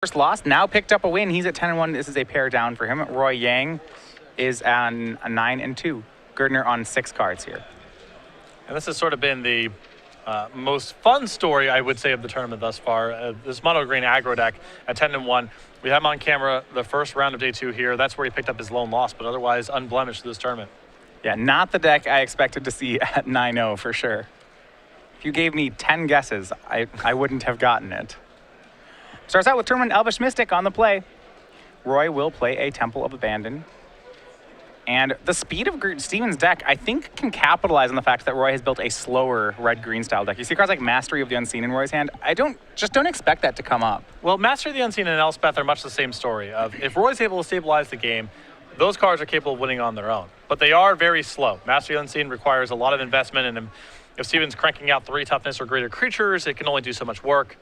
first loss, now picked up a win. He's at 10-1. This is a pair down for him. Roy Yang is on a 9-2. Girdner on 6 cards here. And this has sort of been the most fun story, I would say, of the tournament thus far. This mono green aggro deck at 10-1. We have him on camera the first round of day 2 here. That's where he picked up his lone loss, but otherwise unblemished this tournament. Yeah, not the deck I expected to see at 9-0 for sure. If you gave me 10 guesses, I wouldn't have gotten it. Starts out with Tournament Elvish Mystic on the play. Roy will play a Temple of Abandon. And the speed of Steven's deck, I think, can capitalize on the fact that Roy has built a slower red-green style deck. You see cards like Mastery of the Unseen in Roy's hand. I don't expect that to come up. Well, Mastery of the Unseen and Elspeth are much the same story. If Roy's able to stabilize the game, those cards are capable of winning on their own. But they are very slow. Mastery of the Unseen requires a lot of investment, and if Steven's cranking out 3 toughness or greater creatures, it can only do so much work.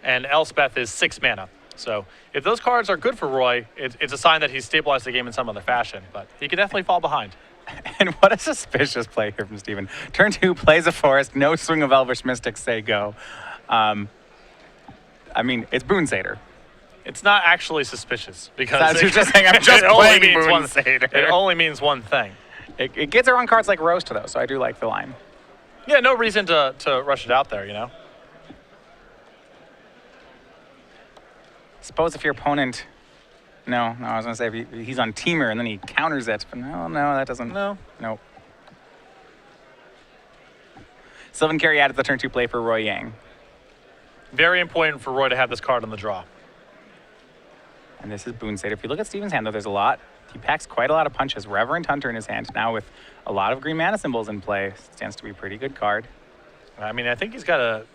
And Elspeth is 6 mana. So if those cards are good for Roy, it's a sign that he's stabilized the game in some other fashion. But he could definitely fall behind. And what a suspicious play here from Steven. Turn 2, plays a forest, no swing of Elvish Mystic, say go. I mean, it's Boon Satyr. It's not actually suspicious because you're just saying I'm just playing Boon Satyr. It only means one thing. It gets around cards like Roast, though, so I do like the line. Yeah, no reason to rush it out there, you know? Suppose if your opponent, no, I was gonna say if he's on Teamer and then he counters it, but no, that doesn't. No. Nope. Sylvan Caryatid at the turn 2 play for Roy Yang. Very important for Roy to have this card on the draw. And this is Boon Satyr. If you look at Steven's hand, though, there's a lot. He packs quite a lot of punches. Reverend Hunter in his hand now with a lot of green mana symbols in play. Stands to be a pretty good card. I mean, I think he's got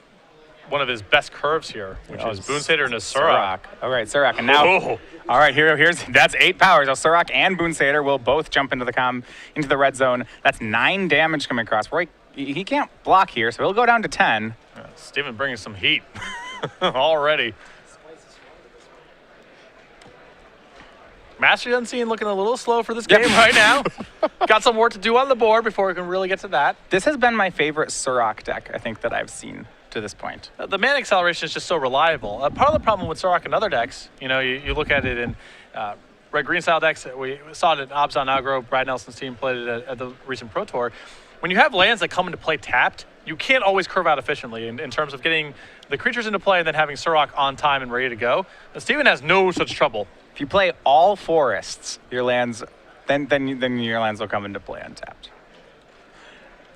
one of his best curves here, which is Boon Satyr and a Surrak. All right, Surrak. And now, all right, that's 8 powers. So Surrak and Boon Satyr will both jump into the red zone. That's 9 damage coming across. Roy, he can't block here, so he'll go down to 10. Steven bringing some heat already. Mastery Unseen looking a little slow for this game right now. Got some work to do on the board before we can really get to that. This has been my favorite Surrak deck, I think, that I've seen to this point. The mana acceleration is just so reliable. Part of the problem with Surrak and other decks, you know, you look at it in red-green style decks. We saw it at Obzon Agro. Brad Nelson's team played it at the recent Pro Tour. When you have lands that come into play tapped, you can't always curve out efficiently in terms of getting the creatures into play and then having Surrak on time and ready to go. But Steven has no such trouble. If you play all forests, your lands, then your lands will come into play untapped.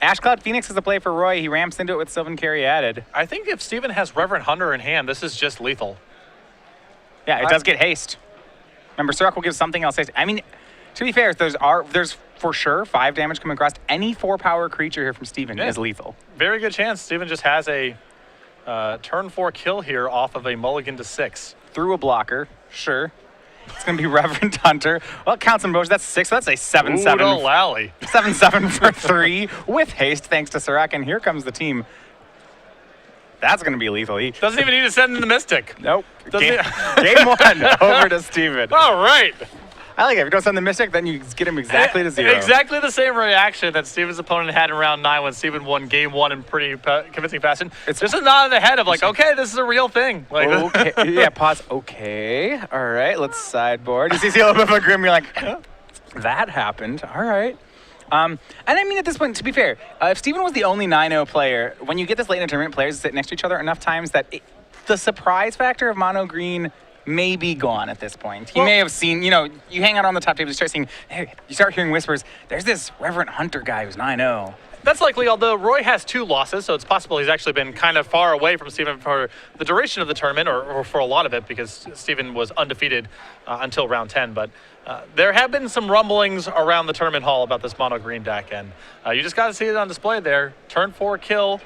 Ashcloud Phoenix is the play for Roy. He ramps into it with Sylvan Caryatid. I think if Steven has Reverend Hunter in hand, this is just lethal. Yeah, it does get haste. Remember, Surrak will give something else haste. I mean, to be fair, there's for sure 5 damage coming across. Any 4-power creature here from Steven is lethal. Very good chance. Steven just has a turn 4 kill here off of a mulligan to 6. Through a blocker, sure. It's going to be Reverend Hunter. Well, it counts in motion. That's 6. So that's a 7/7. Ooh, lally. 7/7 for 3 with haste, thanks to Surrak. And here comes the team. That's going to be lethal. He doesn't even need to send in the Mystic. Nope. Game 1 over to Steven. All right. I like it. If you don't send the Mystic, then you get him exactly to 0. Exactly the same reaction that Steven's opponent had in round 9 when Steven won game 1 in pretty convincing fashion. It's just a nod in the head of like, okay, this is a real thing. Like, okay. Yeah, pause. Okay. All right, let's sideboard. You see a little bit of a grim, you're like, that happened. All right. And I mean, at this point, to be fair, if Steven was the only 9-0 player, when you get this late in the tournament, players sit next to each other enough times that the surprise factor of mono green may be gone at this point. He may have seen, you know, you hang out on the top table, you start seeing, hey, you start hearing whispers, there's this Reverend Hunter guy who's 9-0. That's likely, although Roy has 2 losses, so it's possible he's actually been kind of far away from Steven for the duration of the tournament, or for a lot of it, because Steven was undefeated until round 10. But there have been some rumblings around the tournament hall about this mono green deck, and you just got to see it on display there. Turn 4 kill,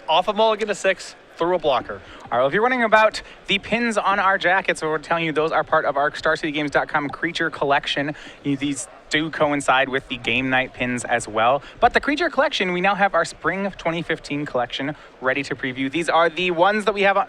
off of mulligan to 6, through a blocker. All right, well, if you're wondering about the pins on our jackets, we're telling you those are part of our StarCityGames.com creature collection. These do coincide with the game night pins as well. But the creature collection, we now have our spring of 2015 collection ready to preview. These are the ones that we have on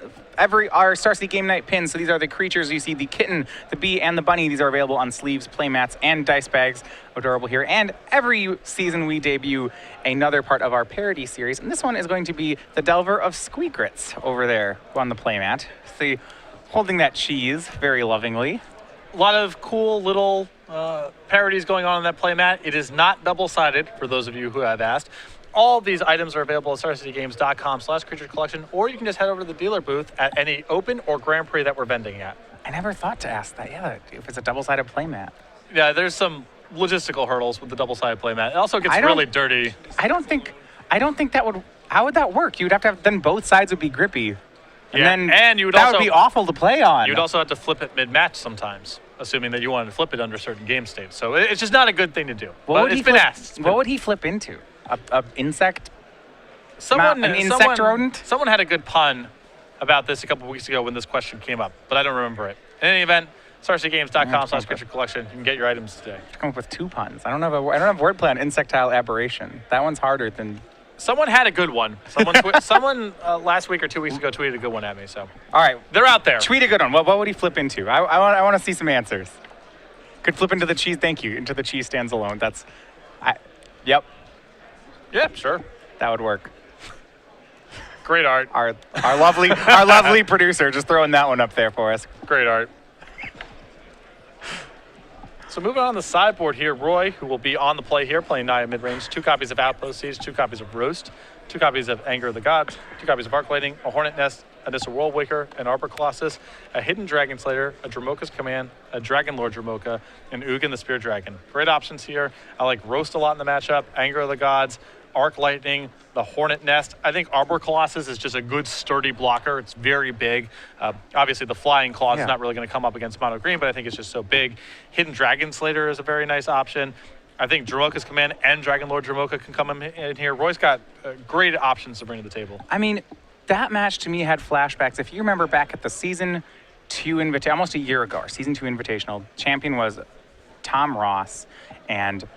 our Star City game night pins. So these are the creatures. You see the kitten, the bee, and the bunny. These are available on sleeves, playmats, and dice bags. Adorable here. And every season we debut another part of our parody series. And this one is going to be the Delver of Squeakrits over there on the playmat. See, Holding that cheese very lovingly. A lot of cool little parodies going on that playmat. It is not double-sided, for those of you who have asked. All of these items are available at StarCityGames.com/Creature Collection, or you can just head over to the dealer booth at any Open or Grand Prix that we're vending at. I never thought to ask that. Yeah, if it's a double-sided playmat. Yeah, there's some logistical hurdles with the double-sided playmat. It also gets really dirty. I don't think that would. How would that work? You'd have to have, then both sides would be grippy. And you would that also would be awful to play on. You'd also have to flip it mid-match sometimes, assuming that you wanted to flip it under certain game states. So it's just not a good thing to do. But it's been asked. What would he flip into? A insect? An insect rodent? Someone had a good pun about this a couple of weeks ago when this question came up, but I don't remember it. In any event, StarCityGames.com/Creature Collection. You can get your items today. Come up with 2 puns. I don't have wordplay on insectile aberration. That one's harder than. Someone had a good one. Someone last week or 2 weeks ago tweeted a good one at me. So all right, they're out there. Tweet a good one. What would he flip into? I want to see some answers. Could flip into the cheese. Thank you. Into the cheese stands alone. Yep. Yeah, sure. That would work. Great art. Our lovely producer just throwing that one up there for us. Great art. So moving on the sideboard here, Roy, who will be on the play here, playing Naya mid-range, 2 copies of Outpost Siege, 2 copies of Roast, 2 copies of Anger of the Gods, 2 copies of Arc Lightning, a Hornet Nest, a Nissa Worldwaker, an Arbor Colossus, a Hidden Dragon Slayer, a Dromoka's Command, a Dragon Lord Dromoka, and Ugin the Spear Dragon. Great options here. I like Roast a lot in the matchup, Anger of the Gods, Arc Lightning, the Hornet Nest. I think Arbor Colossus is just a good sturdy blocker. It's very big. Obviously, the Flying Claw is not really going to come up against Mono Green, but I think it's just so big. Hidden Dragon Slayer is a very nice option. I think Dromoka's Command and Dragon Lord Dromoka can come in here. Roy's got great options to bring to the table. I mean, that match to me had flashbacks. If you remember back at the Season 2 Invitational, almost a year ago, our Season 2 Invitational, champion was Tom Ross, and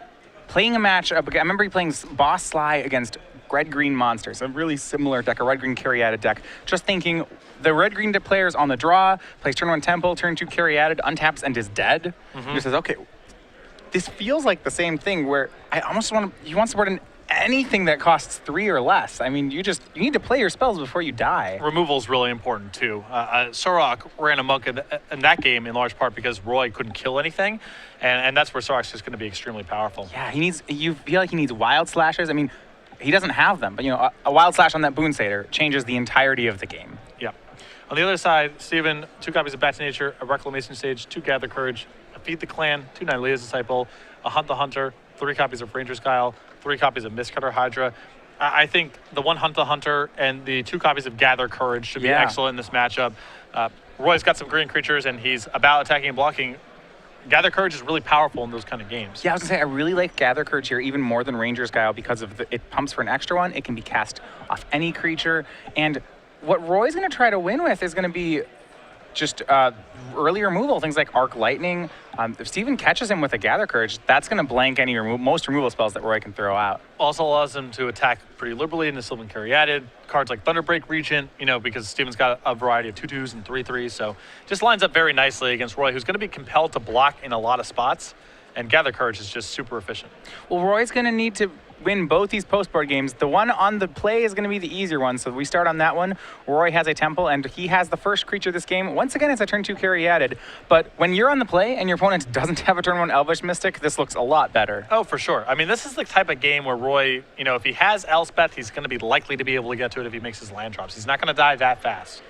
playing a match, I remember he playing Boss Sly against red-green monsters, a really similar deck, a red-green Caryatid deck. Just thinking, the red-green player's on the draw, plays turn 1 Temple, turn 2 Caryatid, untaps and is dead. He says, okay, this feels like the same thing where I almost want to, you want to support anything that costs 3 or less. I mean, you need to play your spells before you die. Removal is really important too. Sorok ran amok in that game in large part because Roy couldn't kill anything, and that's where Sorok's just going to be extremely powerful. Yeah, you feel like he needs Wild Slashes. I mean, he doesn't have them, but a Wild Slash on that Boon Satyr changes the entirety of the game. Yeah. On the other side, Steven, 2 copies of Bat to Nature, a Reclamation Stage, 2 Gather Courage, a Feed the Clan, 2 Nylea's Disciple, a Hunt the Hunter, 3 copies of Ranger's Guile, 3 copies of Mistcutter Hydra. I think the 1 Hunt the Hunter and the 2 copies of Gather Courage should be excellent in this matchup. Roy's got some green creatures, and he's about attacking and blocking. Gather Courage is really powerful in those kind of games. Yeah, I was going to say, I really like Gather Courage here even more than Ranger's Guile because of it pumps for an extra 1. It can be cast off any creature. And what Roy's going to try to win with is going to be just early removal, things like Arc Lightning. If Steven catches him with a Gather Courage, that's going to blank any most removal spells that Roy can throw out. Also allows him to attack pretty liberally into Sylvan Caryatid. Cards like Thunderbreak Regent, because Steven's got a variety of 2/2s and 3/3s, so just lines up very nicely against Roy, who's going to be compelled to block in a lot of spots, and Gather Courage is just super efficient. Well, Roy's going to need to win both these post-board games. The one on the play is going to be the easier one, so we start on that one. Roy has a Temple, and he has the first creature this game. Once again, it's a turn 2 Caryatid, but when you're on the play and your opponent doesn't have a turn 1 Elvish Mystic, this looks a lot better. Oh, for sure. I mean, this is the type of game where Roy, if he has Elspeth, he's going to be likely to be able to get to it if he makes his land drops. He's not going to die that fast.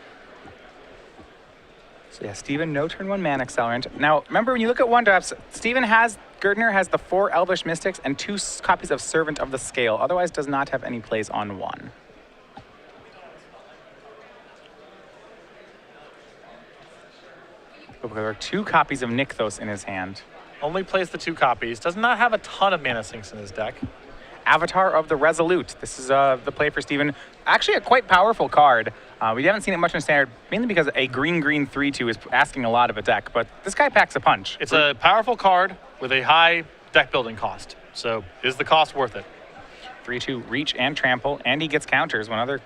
So yeah, Steven, no turn 1 mana accelerant. Now, remember when you look at 1-drops, Girdner has the 4 Elvish Mystics and 2 copies of Servant of the Scale, otherwise does not have any plays on 1. There are 2 copies of Nykthos in his hand. Only plays the 2 copies. Does not have a ton of mana sinks in his deck. Avatar of the Resolute. This is the play for Steven. Actually a quite powerful card. We haven't seen it much in Standard, mainly because a green-green 3/2 is asking a lot of a deck, but this guy packs a punch. It's a powerful card with a high deck building cost. So is the cost worth it? 3/2 reach and trample, and he gets counters when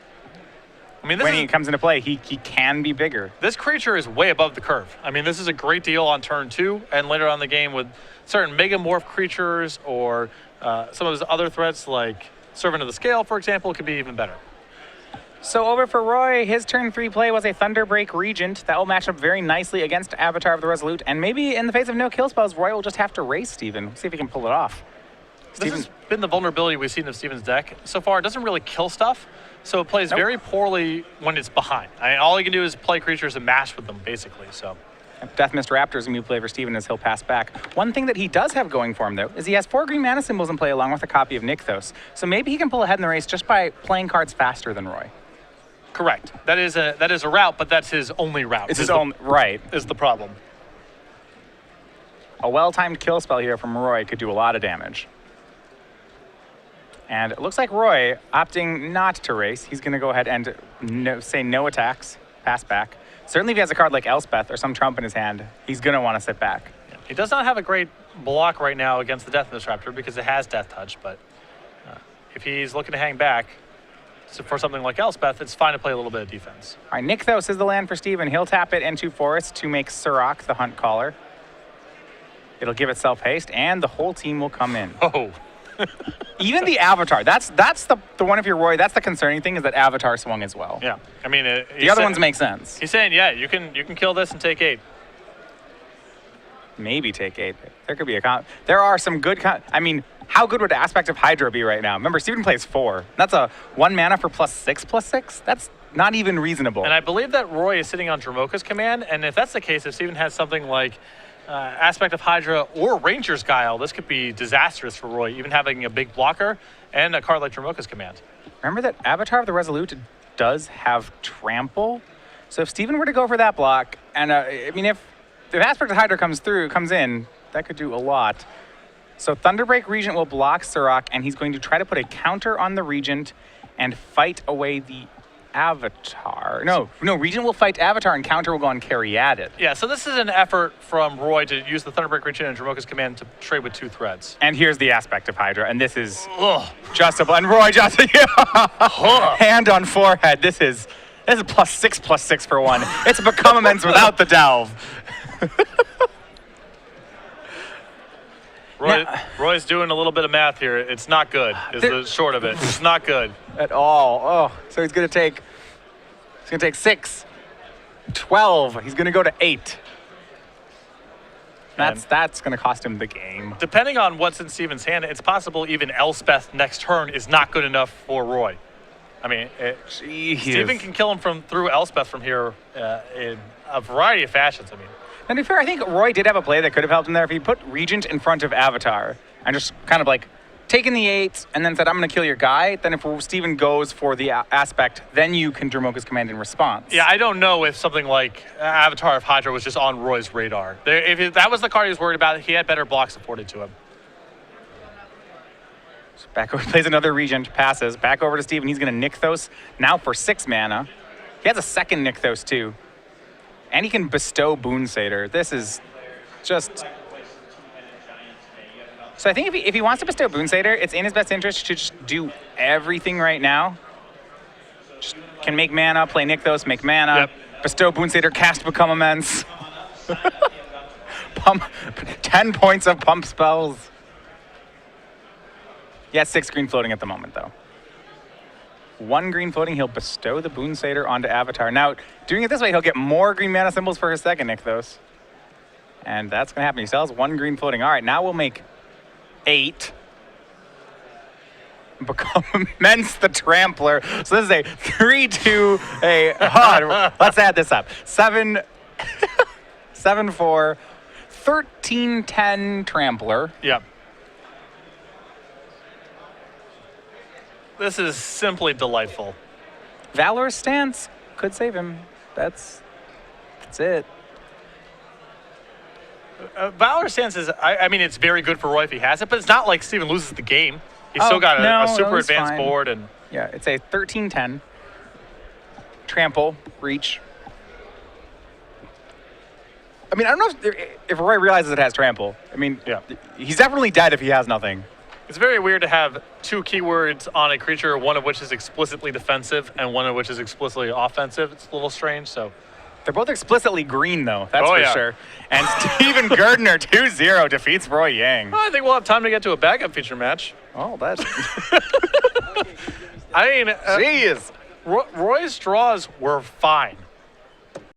when he comes into play, he can be bigger. This creature is way above the curve. I mean, this is a great deal on turn 2 and later on in the game with certain Megamorph creatures or some of his other threats like Servant of the Scale, for example, could be even better. So over for Roy, his turn 3 play was a Thunderbreak Regent. That will match up very nicely against Avatar of the Resolute. And maybe in the face of no kill spells, Roy will just have to race Steven. See if he can pull it off. This has been the vulnerability we've seen of Steven's deck. So far, it doesn't really kill stuff, so it plays very poorly when it's behind. I mean, all he can do is play creatures and mash with them, basically. So, Death Mist Raptor is a new play for Steven as he'll pass back. One thing that he does have going for him, though, is he has 4 green mana symbols in play along with a copy of Nykthos. So maybe he can pull ahead in the race just by playing cards faster than Roy. correct. That is a route, but that's his only route. It's his own, right. Is the problem. A well-timed kill spell here from Roy could do a lot of damage. And it looks like Roy opting not to race. He's going to go ahead and say no attacks, pass back. Certainly if he has a card like Elspeth or some trump in his hand, he's going to want to sit back. He does not have a great block right now against the Death Mist Raptor because it has Death Touch, but if he's looking to hang back for something like Elspeth, it's fine to play a little bit of defense. All right, Nykthos is the land for Steven. He'll tap it into Forest to make Sirach the Hunt Caller. It'll give itself haste, and the whole team will come in. Oh. Even the Avatar. That's the one if you're Roy. That's the concerning thing is that Avatar swung as well. Yeah, I mean the other ones make sense. He's saying, yeah, you can kill this and take 8. Maybe take 8. There could be there are some good. I mean, how good would Aspect of Hydra be right now? Remember, Steven plays 4. That's a 1 mana for +6/+6. That's not even reasonable. And I believe that Roy is sitting on Dromoka's command, and if that's the case, if Steven has something like Aspect of Hydra or Ranger's Guile, this could be disastrous for Roy, even having a big blocker and a card like Dromoka's command. Remember that Avatar of the Resolute does have Trample. So if Steven were to go for that block, and I mean, if Aspect of Hydra comes in, that could do a lot. So Thunderbreak Regent will block Sirach, and he's going to try to put a counter on the Regent and fight away the Avatar. No, Regent will fight Avatar and counter will go on Caryatid. Yeah, so this is an effort from Roy to use the Thunderbreak Regent and Dromoka's command to trade with 2 threads. And here's the Aspect of Hydra, and this is and Roy just hand on forehead. This is +6/+6 for 1. It's Become Immense without the delve. Roy's doing a little bit of math here. It's not good, is the short of it. It's not good. At all. Oh, so he's going to take 6, 12. He's going to go to 8. That's going to cost him the game. Depending on what's in Steven's hand, it's possible even Elspeth next turn is not good enough for Roy. I mean, Steven can kill him through Elspeth from here in a variety of fashions. I mean, and to be fair, I think Roy did have a play that could have helped him there if he put Regent in front of Avatar and just kind of like taken the 8 and then said, I'm going to kill your guy. Then if Steven goes for the Aspect, then you can Dromoka's command in response. Yeah, I don't know if something like Avatar of Hydra was just on Roy's radar. If that was the card he was worried about, he had better blocks afforded to him. So back over, plays another Regent, passes. Back over to Steven. He's going to Nykthos now for 6 mana. He has a second Nykthos too. And he can bestow Boon Satyr. This is just... So I think if he wants to bestow Boon Satyr, it's in his best interest to just do everything right now. Just can make mana, play Nykthos, make mana, bestow Boon Satyr, cast Become Immense. 10 points of pump spells. He has 6 green floating at the moment, though. 1 green floating, he'll bestow the Boon Satyr onto Avatar. Now, doing it this way, he'll get more green mana symbols for his second Nykthos. And that's going to happen. He still has 1 green floating. All right, now we'll make 8. Become Immense the Trampler. So this is a 3-2, let's add this up. 7, 4, 13, 10 Trampler. Yep. This is simply delightful. Valor's Stance could save him. That's it. Valor's Stance is, I mean, it's very good for Roy if he has it, but it's not like Steven loses the game. He's still got a super advanced board. And yeah, it's a 13-10. Trample, reach. I mean, I don't know if Roy realizes it has trample. I mean, he's definitely dead if he has nothing. It's very weird to have 2 keywords on a creature, one of which is explicitly defensive and one of which is explicitly offensive. It's a little strange, so. They're both explicitly green, though. That's for sure. And Steven Girdner 2-0 defeats Roy Yang. Well, I think we'll have time to get to a backup feature match. Oh, that's... I mean... Jeez. Roy's draws were fine.